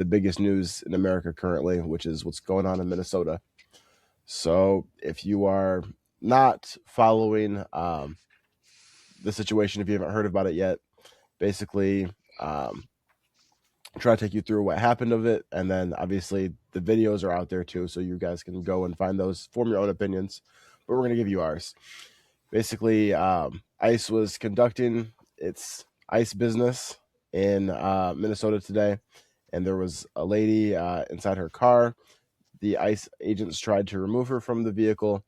the biggest news in America currently, which is what's going on in Minnesota. So if you are not following the situation, if you haven't heard about it yet, basically try to take you through what happened of it, and then obviously the videos are out there too, so you guys can go and find those, form your own opinions. But we're gonna give you ours. Basically, ICE was conducting its ICE business in Minnesota today, and there was a lady inside her car. The ICE agents tried to remove her from the vehicle.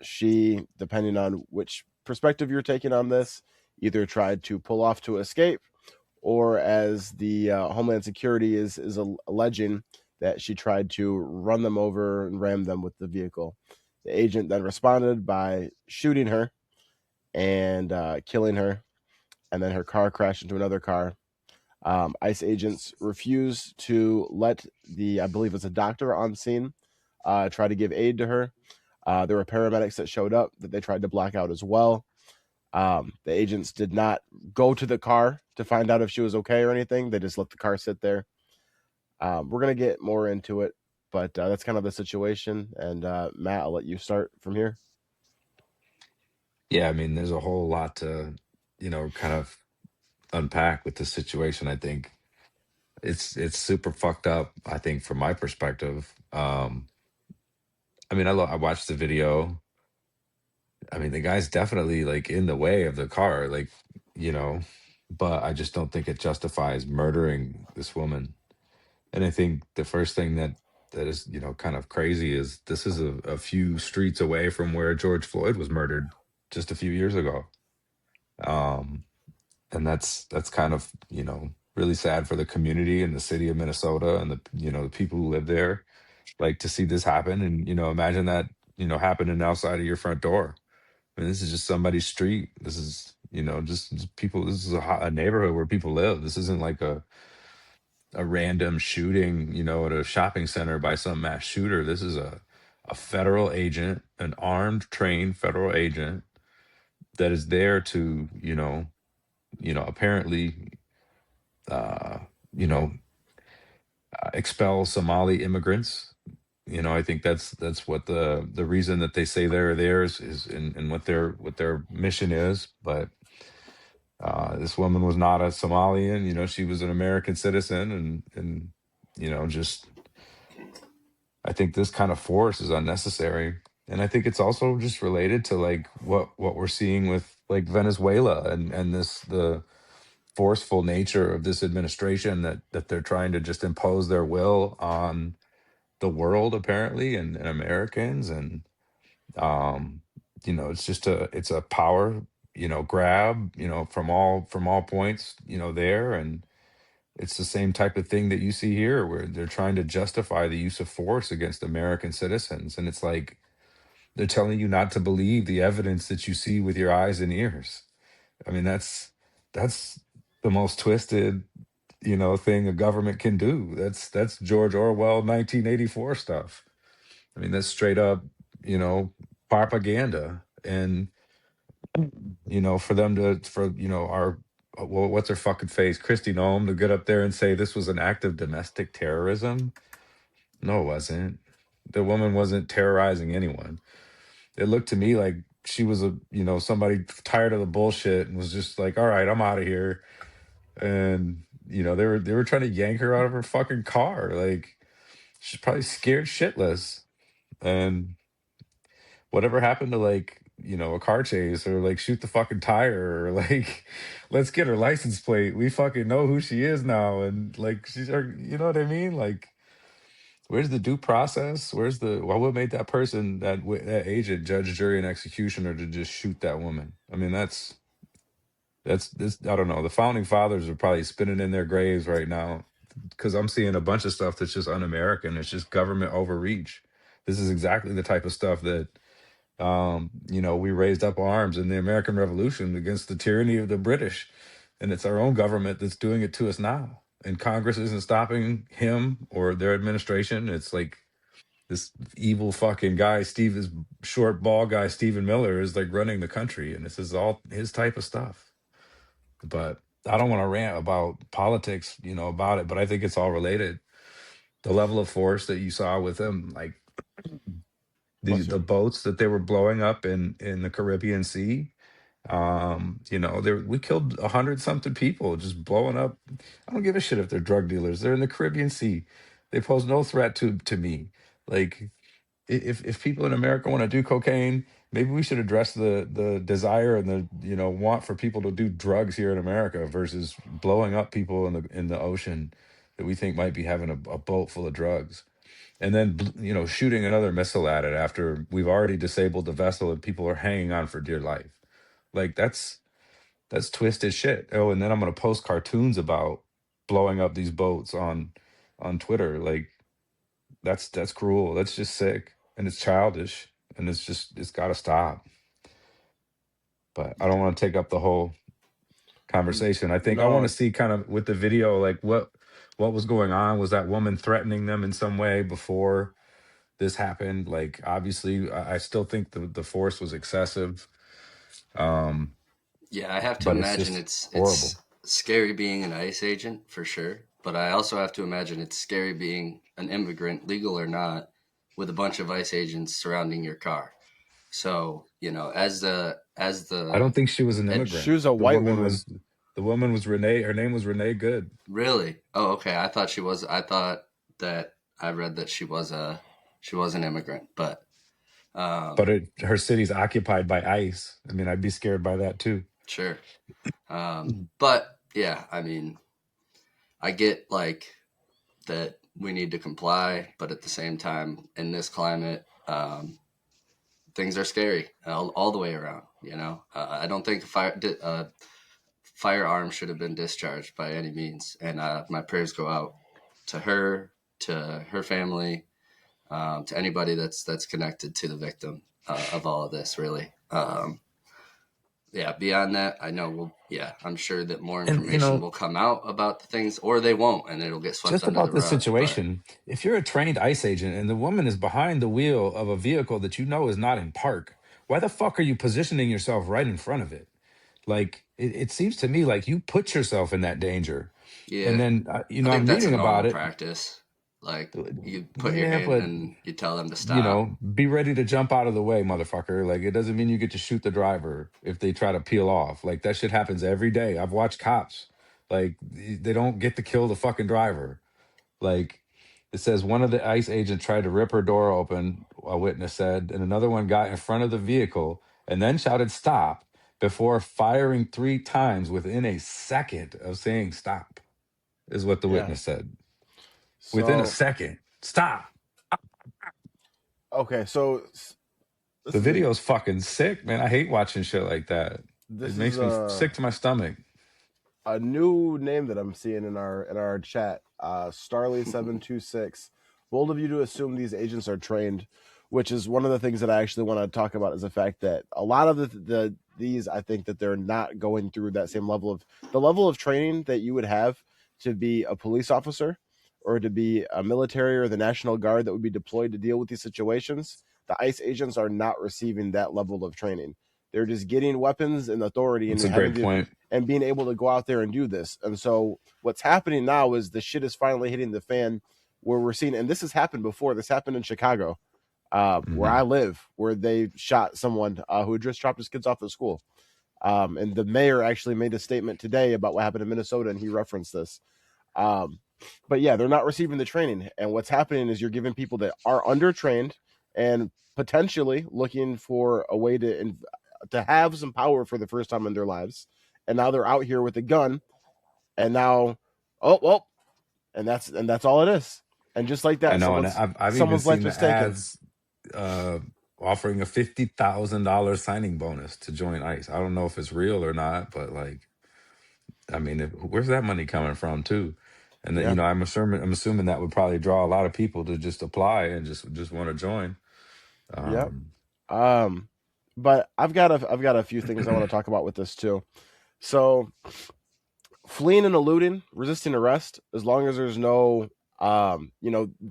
She, depending on which perspective you're taking on this, either tried to pull off to escape, or as the Homeland Security is alleging, that she tried to run them over and ram them with the vehicle. The agent then responded by shooting her and killing her, and then her car crashed into another car. ICE agents refused to let I believe it's a doctor on scene, try to give aid to her. There were paramedics that showed up that they tried to black out as well. The agents did not go to the car to find out if she was okay or anything. They just let the car sit there. We're going to get more into it, but that's kind of the situation. And Matt, I'll let you start from here. Yeah, I mean, there's a whole lot to, kind of unpack with this situation. I think it's super fucked up, I think, from my perspective. I mean, I watched the video. I mean, the guy's definitely like in the way of the car, like, you know, but I just don't think it justifies murdering this woman. And I think the first thing that is, kind of crazy is this is a few streets away from where George Floyd was murdered just a few years ago. Um, and that's kind of, really sad for the community and the city of Minnesota and the people who live there. Like, to see this happen, and imagine that happening outside of your front door. I mean, this is just somebody's street. This is, just people. This is a neighborhood where people live. This isn't like a random shooting, at a shopping center by some mass shooter. This is a federal agent, an armed, trained federal agent that is there to, apparently, uh, you know, expel Somali immigrants. I think that's what the reason that they say they're there is in what their mission is. But this woman was not a Somalian. She was an American citizen, and just I think this kind of force is unnecessary. And I think it's also just related to like what we're seeing with like Venezuela and the forceful nature of this administration that they're trying to just impose their will on the world apparently, and Americans. And um it's a power grab from all points there. And it's the same type of thing that you see here, where they're trying to justify the use of force against American citizens. And it's like they're telling you not to believe the evidence that you see with your eyes and ears. I mean, that's the most twisted, thing a government can do. That's George Orwell 1984 stuff. I mean, that's straight up, you know, propaganda. And for them for our what's her fucking face, Christy Nome, to get up there and say this was an act of domestic terrorism. No, it wasn't. The woman wasn't terrorizing anyone. It looked to me like she was somebody tired of the bullshit and was just like, all right, I'm out of here. And they were trying to yank her out of her fucking car. Like, she's probably scared shitless. And whatever happened to, like, a car chase, or like shoot the fucking tire, or like let's get her license plate, we fucking know who she is now. And like, she's our, you know what I mean? Like, where's the due process? Where's what made that person, that agent, judge, jury, and executioner to just shoot that woman? I mean, that's this. I don't know. The founding fathers are probably spinning in their graves right now, because I'm seeing a bunch of stuff that's just un-American. It's just government overreach. This is exactly the type of stuff that we raised up arms in the American Revolution against the tyranny of the British, and it's our own government that's doing it to us now. And Congress isn't stopping him or their administration. It's like this evil fucking guy, this short ball guy, Stephen Miller, is like running the country, and this is all his type of stuff. But I don't want to rant about politics, about it, but I think it's all related. The level of force that you saw with them, like the Bless you. the boats that they were blowing up in the Caribbean Sea. We killed 100 something people just blowing up. I don't give a shit if they're drug dealers. They're in the Caribbean Sea. They pose no threat to me. Like, if people in America want to do cocaine, maybe we should address the desire and the want for people to do drugs here in America versus blowing up people in the ocean that we think might be having a boat full of drugs, and then shooting another missile at it after we've already disabled the vessel and people are hanging on for dear life. Like, that's twisted shit. Oh, and then I'm gonna post cartoons about blowing up these boats on Twitter. Like, that's cruel. That's just sick, and it's childish, and it's got to stop. But I don't want to take up the whole conversation. I think I want No, to see kind of with the video, like what was going on. Was that woman threatening them in some way before this happened? Like, obviously, I still think the force was excessive. Um, Yeah, I have to but it's imagine just it's horrible. scary being an ICE agent for sure, but I also have to imagine it's scary being an immigrant, legal or not, with a bunch of ICE agents surrounding your car. So, I don't think she was an she immigrant. was a The white woman woman. was the woman was Renee. Her name was Renee Good. really? Oh, okay. I thought that I read that she was an immigrant, but But um her city's occupied by ICE. I mean, I'd be scared by that too. sure. But yeah, I mean, I get like that we need to comply, but at the same time, in this climate, things are scary all the way around. I don't think firearm should have been discharged by any means, and my prayers go out to her family, to anybody that's connected to the victim of all of this. Really, yeah. Beyond that, I know I'm sure that more And information will come out about the things, or they won't, and it'll get swept just under about the this rug. But situation, if you're a trained ICE agent and the woman is behind the wheel of a vehicle that you know is not in park, why the fuck are you positioning yourself right in front of it? Like, it seems to me like you put yourself in that danger. And yeah, then, I think I'm that's a reading normal about it. practice. Like, you put your Yeah, hand but and you tell them to stop. be ready to jump out of the way, motherfucker. Like, it doesn't mean you get to shoot the driver if they try to peel off. Like, that shit happens every day. I've watched cops. Like, they don't get to kill the fucking driver. Like, it says one of the ICE agents tried to rip her door open, a witness said, and another one got in front of the vehicle and then shouted stop before firing 3 times within a second of saying stop, is what the Yeah. witness said. Within a So second. Stop. okay, so The this is video's fucking sick, man. I hate watching shit like that. It this is makes me sick to my stomach. a new name that I'm seeing in our chat. Starly726. Bold of you to assume these agents are trained, which is one of the things that I actually want to talk about, is the fact that a lot of these, I think that they're not going through that same level of training that you would have to be a police officer or to be a military or the National Guard that would be deployed to deal with these situations. The ICE agents are not receiving that level of training. They're just getting weapons and authority and That's a having great to point. and being able to go out there and do this. And so what's happening now is the shit is finally hitting the fan, where we're seeing, and this has happened before. This happened in Chicago, where Hmm. I live, where they shot someone who had just dropped his kids off at school. And the mayor actually made a statement today about what happened in Minnesota, and he referenced this. But yeah, they're not receiving the training. And what's happening is you're giving people that are undertrained and potentially looking for a way to have some power for the first time in their lives. And now they're out here with a gun, and now, oh well, and that's all it is. And just like I that, know, and I've even someone's life seen was the taken. ads uh, offering a $50,000 signing bonus to join ICE. I don't know if it's real or not, but like, I mean, where's that money coming from too? And that, Yeah. I'm assuming that would probably draw a lot of people to just apply and just want to join. Yep. Um, But I've got a few things I want to talk about with this too. So fleeing and eluding, resisting arrest, as long as there's no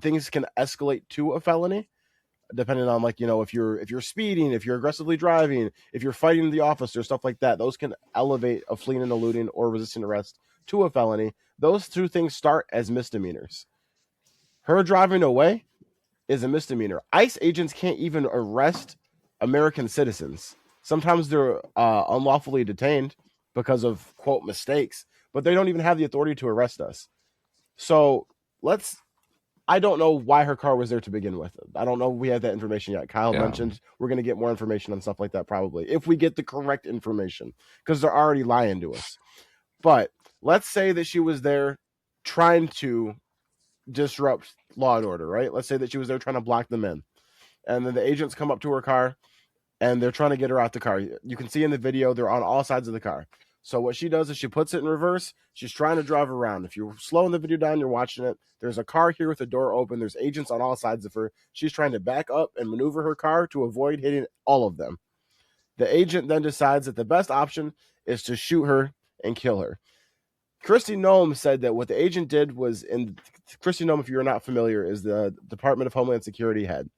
things can escalate to a felony. depending on like, if you're speeding, if you're aggressively driving, if you're fighting the officer, stuff like that, those can elevate a fleeing and eluding or resisting arrest to a felony. Those two things start as misdemeanors. Her driving away is a misdemeanor. ICE agents can't even arrest American citizens. Sometimes they're unlawfully detained because of, quote, mistakes, but they don't even have the authority to arrest us. So I don't know why her car was there to begin with. I don't know if we have that information yet. Kyle mentioned we're going to get more information on stuff like that probably, if we get the correct information, because they're already lying to us. But let's say that she was there trying to disrupt law and order, right? Let's say that she was there trying to block them in. And then the agents come up to her car and they're trying to get her out the car. You can see in the video, they're on all sides of the car. So what she does is she puts it in reverse. She's trying to drive around. If you're slowing the video down, you're watching it. There's a car here with the door open. There's agents on all sides of her. She's trying to back up and maneuver her car to avoid hitting all of them. The agent then decides that the best option is to shoot her and kill her. Kristi Noem said that what the agent did was, Kristi Noem, if you're not familiar, is the Department of Homeland Security head.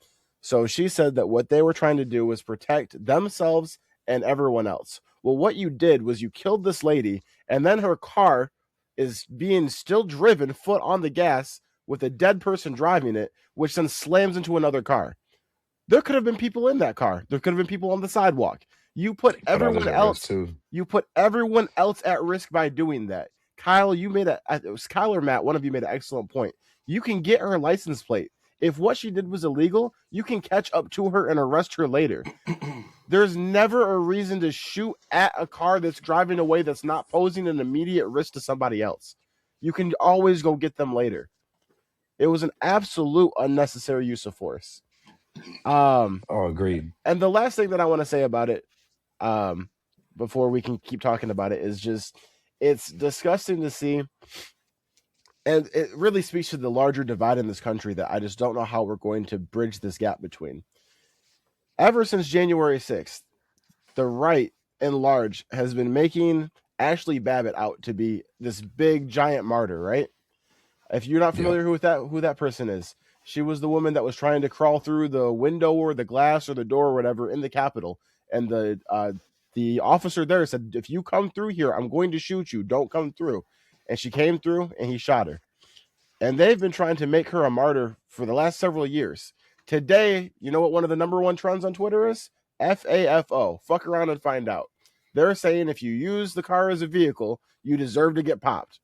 So she said that what they were trying to do was protect themselves and everyone else. Well, what you did was you killed this lady, and then her car is being still driven foot on the gas with a dead person driving it, which then slams into another car. There could have been people in that car. There could have been people on the sidewalk. You put everyone else at risk by doing that. Kyle, it was Kyle or Matt, one of you made an excellent point. You can get her license plate. If what she did was illegal, you can catch up to her and arrest her later. There's never a reason to shoot at a car that's driving away that's not posing an immediate risk to somebody else. You can always go get them later. It was an absolute unnecessary use of force. Agreed. And the last thing that I want to say about it, before we can keep talking about it, is just it's disgusting to see. And it really speaks to the larger divide in this country that I just don't know how we're going to bridge this gap between. Ever since January 6th, the right in large has been making Ashley Babbitt out to be this big giant martyr, right? If you're not familiar with who that person is, she was the woman that was trying to crawl through the window or the glass or the door or whatever in the Capitol. And the officer there said, if you come through here, I'm going to shoot you. Don't come through. And she came through and he shot her. And they've been trying to make her a martyr for the last several years. Today, you know what one of the number one trends on Twitter is? FAFO. Fuck around and find out. They're saying if you use the car as a vehicle, you deserve to get popped.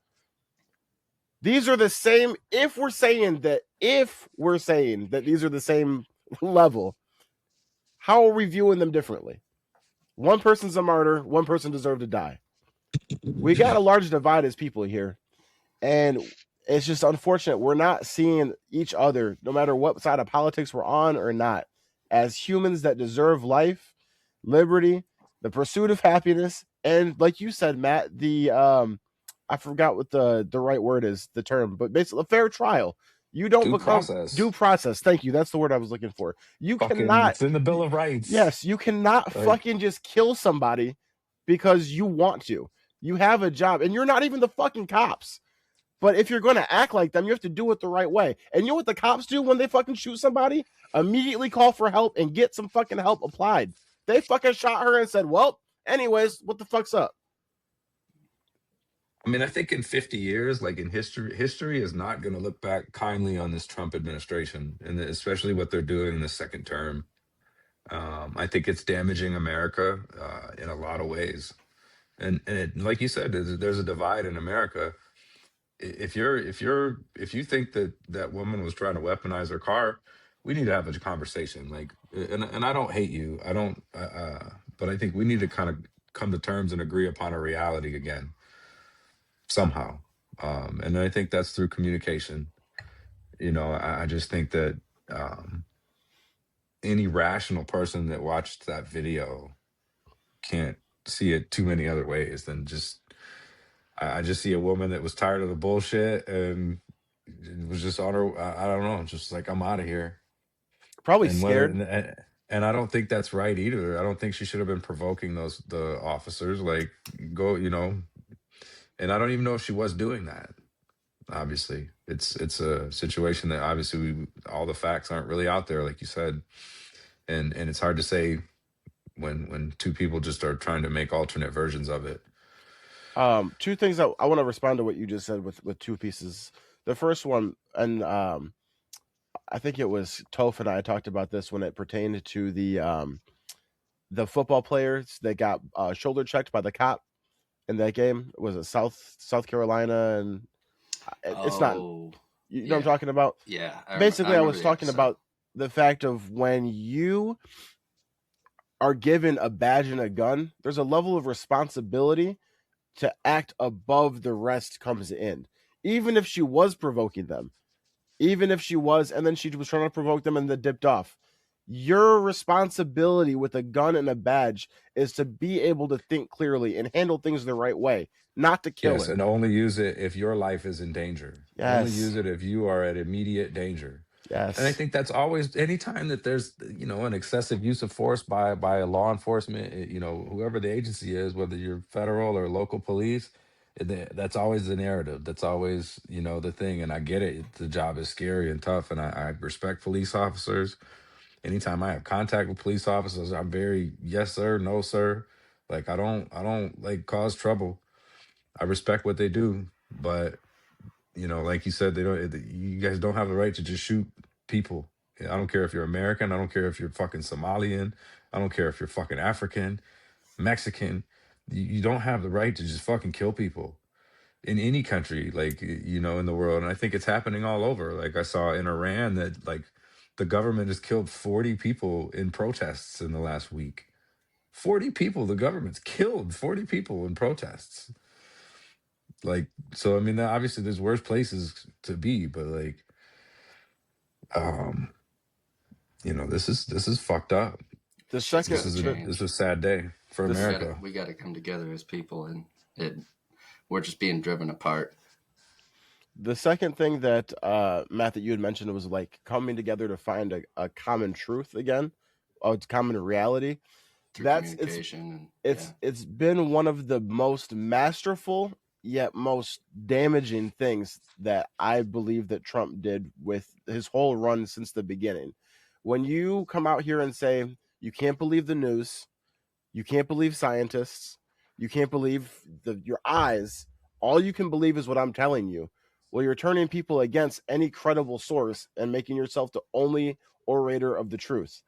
These are the same. If we're saying that these are the same level, how are we viewing them differently? One person's a martyr. One person deserved to die. We got a large divide as people here. And it's just unfortunate. We're not seeing each other, no matter what side of politics we're on or not, as humans that deserve life, liberty, the pursuit of happiness, and like you said, Matt, I forgot what the right word is, the term, but basically a fair trial. You don't due process. Thank you. That's the word I was looking for. Cannot. It's in the Bill of Rights. Yes, you cannot fucking just kill somebody because you want to. You have a job, and you're not even the fucking cops. But if you're going to act like them, you have to do it the right way. And you know what the cops do when they fucking shoot somebody? Immediately call for help and get some fucking help applied. They fucking shot her and said, well, anyways, what the fuck's up? I mean, I think in 50 years, like in history is not going to look back kindly on this Trump administration, and especially what they're doing in the second term. I think it's damaging America in a lot of ways. And like you said, there's a divide in America. If you think that woman was trying to weaponize her car, we need to have a conversation. Like, and I don't hate you. I don't. But I think we need to kind of come to terms and agree upon a reality again, somehow. And I think that's through communication. I just think that any rational person that watched that video can't see it too many other ways than just. I just see a woman that was tired of the bullshit and was just on her. I don't know, just like, I'm out of here. Probably scared. And I don't think that's right either. I don't think she should have been provoking the officers. Like, go, and I don't even know if she was doing that, obviously. It's a situation that obviously all the facts aren't really out there, like you said, and it's hard to say when two people just are trying to make alternate versions of it. Two things that I want to respond to what you just said with two pieces. The first one, and I think it was Toph and I talked about this when it pertained to the football players that got shoulder checked by the cop in that game. Was it South Carolina? And it's not. Oh, You know what I'm yeah, talking about? yeah. Basically, I remember was the talking episode. about the fact of when you are given a badge and a gun, there's a level of responsibility to act above the rest comes in. Even if she was provoking them, even if she was, and then she was trying to provoke them and then dipped off. Your responsibility with a gun and a badge is to be able to think clearly and handle things the right way, not to kill Yes, her. and only use it if your life is in danger. Only Yes. use it if you are at immediate danger. And I Yes. think that's always, anytime that there's, an excessive use of force by a law enforcement, whoever the agency is, whether you're federal or local police, that's always the narrative. That's always, the thing. And I get it. The job is scary and tough, and I respect police officers. Anytime I have contact with police officers, I'm very yes sir, no sir. Like I don't like cause trouble. I respect what they do, but like you said, they don't. You guys don't have the right to just shoot people. I don't care if you're American. I don't care if you're fucking Somalian. I don't care if you're fucking African, Mexican. You don't have the right to just fucking kill people in any country, like in the world. And I think it's happening all over. Like I saw in Iran that like the government has killed 40 people in protests in the last week. 40 people. The government's killed 40 people in protests. Like, so I mean, obviously there's worse places to be, but like, um, this is fucked up. The Shit's second, This gotta is the, this is change. a sad day for the America. We gotta come together as people, and we're just being driven apart. the second thing that Matt, that you had mentioned was like coming together to find a common truth again, a common reality. Through That's communication. it's been one of the most masterful yet most damaging things that I believe that Trump did with his whole run since the beginning. When you come out here and say you can't believe the news, you can't believe scientists, you can't believe your eyes, all you can believe is what I'm telling you. Well, you're turning people against any credible source and making yourself the only orator of the truth.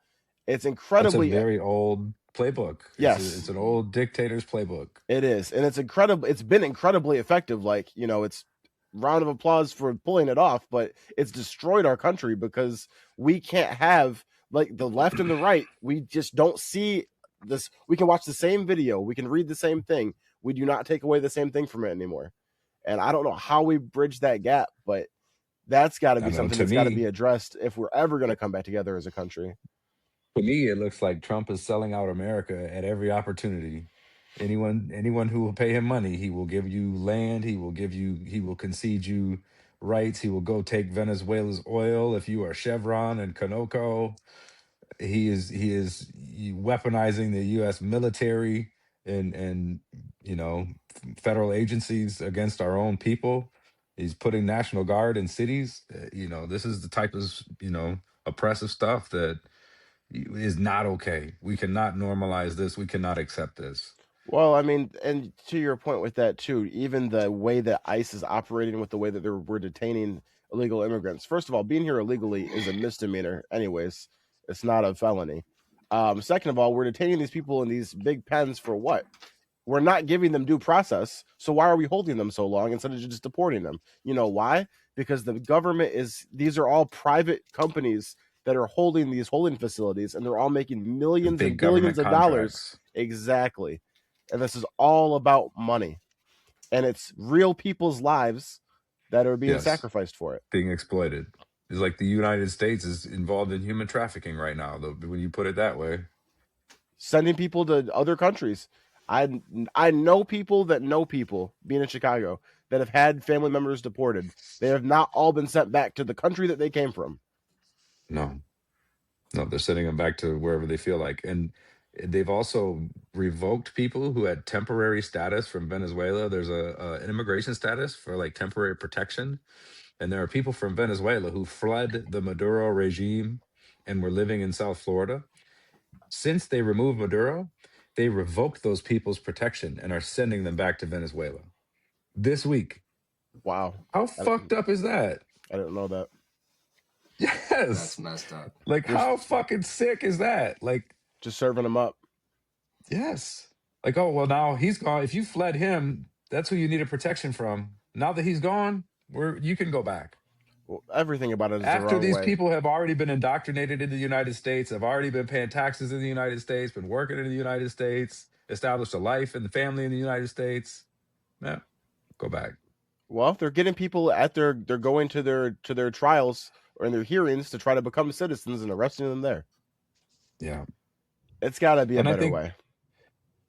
It's That's a incredibly very old playbook. yes. It's an old dictator's playbook. It is, and it's incredible. It's been incredibly effective. Like it's round of applause for pulling it off, but it's destroyed our country because we can't have like the left and the right. We just don't see this. We can watch the same video, we can read the same thing. We do not take away the same thing from it anymore. And I don't know how we bridge that gap, but that's got to I be know. something To that's got to be me, addressed if we're ever going to come back together as a country. it looks like Trump is selling out America at every opportunity. Anyone who will pay him money, he will give you land. He will concede you rights. He will go take Venezuela's oil if you are Chevron and Conoco. He is weaponizing the U.S. military and federal agencies against our own people. He's putting National Guard in cities. This is the type of oppressive stuff that is not okay. We cannot normalize this. We cannot accept this. Well, I mean, and to your point with that too, even the way that ICE is operating with the way that we're detaining illegal immigrants. First of all, being here illegally is a misdemeanor, anyways. It's not a felony. Second of all, we're detaining these people in these big pens for what? We're not giving them due process. So why are we holding them so long instead of just deporting them? You know why? Because the government these are all private companies that are holding these holding facilities, and they're all making millions Big and billions government of dollars. contracts. Exactly. And this is all about money. And it's real people's lives that are being Yes, sacrificed for it. being exploited. It's like the United States is involved in human trafficking right now, though, when you put it that way. Sending people to other countries. I know people that know people, being in Chicago, that have had family members deported. They have not all been sent back to the country that they came from. No, they're sending them back to wherever they feel like. And they've also revoked people who had temporary status from Venezuela. There's an immigration status for like temporary protection. And there are people from Venezuela who fled the Maduro regime and were living in South Florida. Since they removed Maduro, they revoked those people's protection and are sending them back to Venezuela this week. Wow. How I, fucked up is that? I didn't know that. That's Yes. messed up. Like, Just- how fucking sick is that? Like, Just serving them up. yes. Like, oh, well, now he's gone. If you fled him, that's who you needed protection from. Now that he's gone, you can go back. Well, everything about it is the After wrong these way. people have already been indoctrinated in the United States, have already been paying taxes in the United States, been working in the United States, established a life and the family in the United States, yeah, go back. Well, they're getting people they're going to their trials or in their hearings to try to become citizens and arresting them there. Yeah. It's got to be a And better way.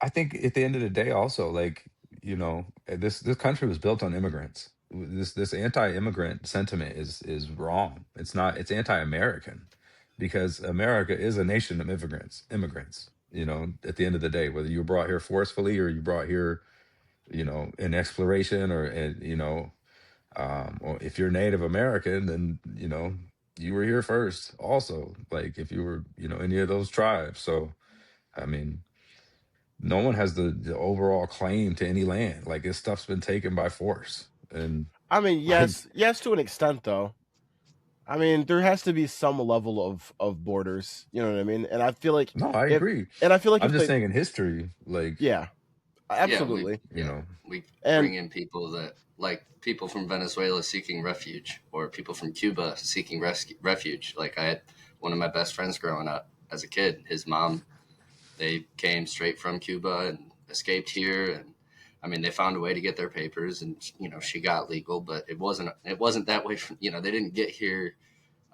I think at the end of the day, also, like, you know, this country was built on immigrants. This anti-immigrant sentiment is wrong. It's not. It's anti-American, because America is a nation of immigrants. You know, at the end of the day, whether you were brought here forcefully or you brought here, you know, in exploration or you know, or if you're Native American, then you know you were here first. Also, like if you were, you know, any of those tribes. So, I mean, no one has the overall claim to any land. Like, this stuff's been taken by force. And I mean, yes, to an extent, though. I mean, there has to be some level of borders. You know what I mean? And I feel like no, I agree. And I feel like I'm just saying in history, like, yeah, absolutely. you know, we And- bring in people that, like people from Venezuela seeking refuge, or people from Cuba seeking refuge. Like, I had one of my best friends growing up as a kid. His mom, they came straight from Cuba and escaped here, and I mean, they found a way to get their papers, and you know, she got legal, but it wasn't that way. From, you know, they didn't get here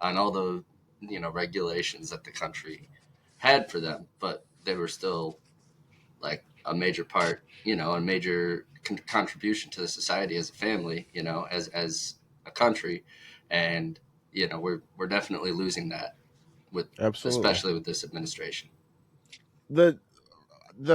on all the, you know, regulations that the country had for them, but they were still like a major part, you know, a major contribution to the society as a family, you know, as a country, and you know, we're definitely losing that with Absolutely. especially with this administration. The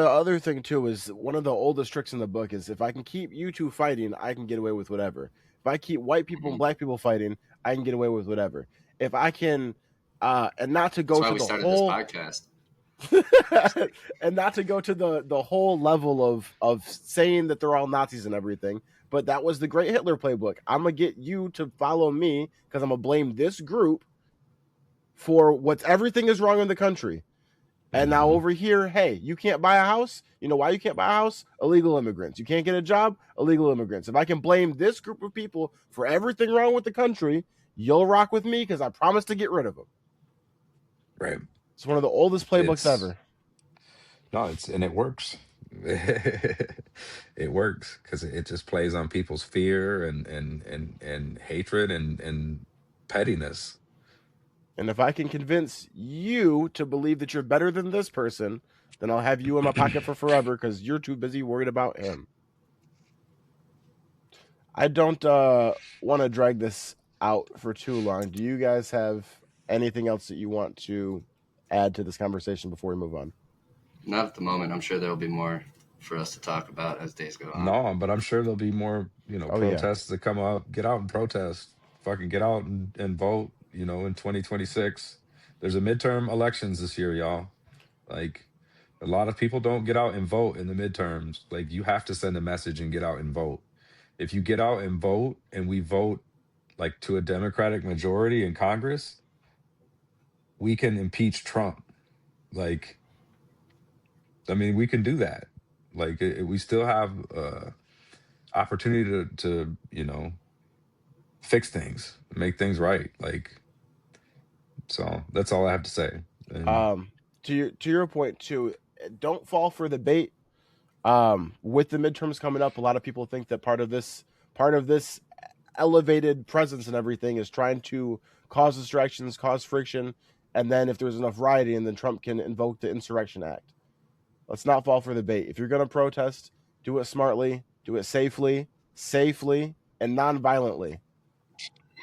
other thing too is one of the oldest tricks in the book is if I can keep you two fighting, I can get away with whatever. If I keep white people and black people fighting, I can get away with whatever. If I can, and not to go That's why to we the started whole this podcast. and not to go to the whole level of saying that they're all Nazis and everything, but that was the great Hitler playbook. I'm gonna get you to follow me because I'm gonna blame this group for what's everything is wrong in the country. And now over here, hey, you can't buy a house. You know why you can't buy a house? Illegal immigrants. You can't get a job? Illegal immigrants. If I can blame this group of people for everything wrong with the country, you'll rock with me because I promise to get rid of them. right. It's one of the oldest playbooks It's- ever. No, and it works. It works because it just plays on people's fear and hatred and pettiness. And if I can convince you to believe that you're better than this person, then I'll have you in my pocket for forever because you're too busy worried about him. I don't want to drag this out for too long. Do you guys have anything else that you want to add to this conversation before we move on? Not at the moment. I'm sure there will be more for us to talk about as days go on. No, but I'm sure there'll be more, you know, Oh, yeah. protests that come up. Get out and protest. Fucking get out and vote, you know, in 2026. There's a midterm elections this year, y'all. Like, a lot of people don't get out and vote in the midterms. Like, you have to send a message and get out and vote. If you get out and vote and we vote like to a Democratic majority in Congress, we can impeach Trump. Like, I mean, we can do that. Like, we still have opportunity to, you know, fix things, make things right. Like, so that's all I have to say. And To your point too, don't fall for the bait. With the midterms coming up, a lot of people think that part of this elevated presence and everything is trying to cause distractions, cause friction, and then if there's enough rioting, then Trump can invoke the Insurrection Act. Let's not fall for the bait. If you're going to protest, do it smartly, do it safely, and non-violently.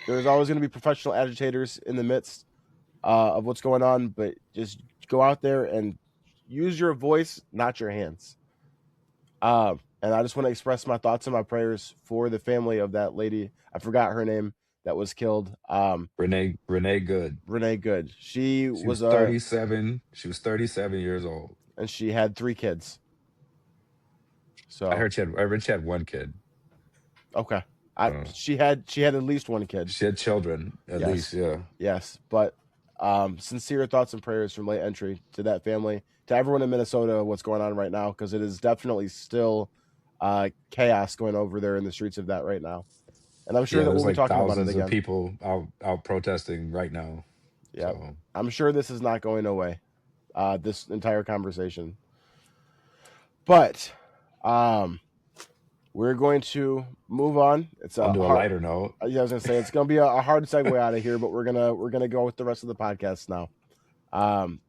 There's always going to be professional agitators in the midst of what's going on, but just go out there and use your voice, not your hands. And I just want to express my thoughts and my prayers for the family of that lady. I forgot her name, that was killed. Renee Good. Renee Good. She She was was 37. She was 37 years old. and she had 3 kids. So I heard she had one kid. okay. So She had at least 1 kid. she had children at Yes. least. Yeah. Yes, but sincere thoughts and prayers from Late Entry to that family, to everyone in Minnesota, what's going on right now, because it is definitely still chaos going over there in the streets of that right now. And I'm sure Yeah. that There's we'll be like talking about it thousands again. of people out protesting right now. Yeah, So I'm sure this is not going away, this entire conversation. But we're going to move on. It's on to a lighter note. Yeah, I was gonna say it's gonna be a hard segue out of here, but we're gonna go with the rest of the podcast now.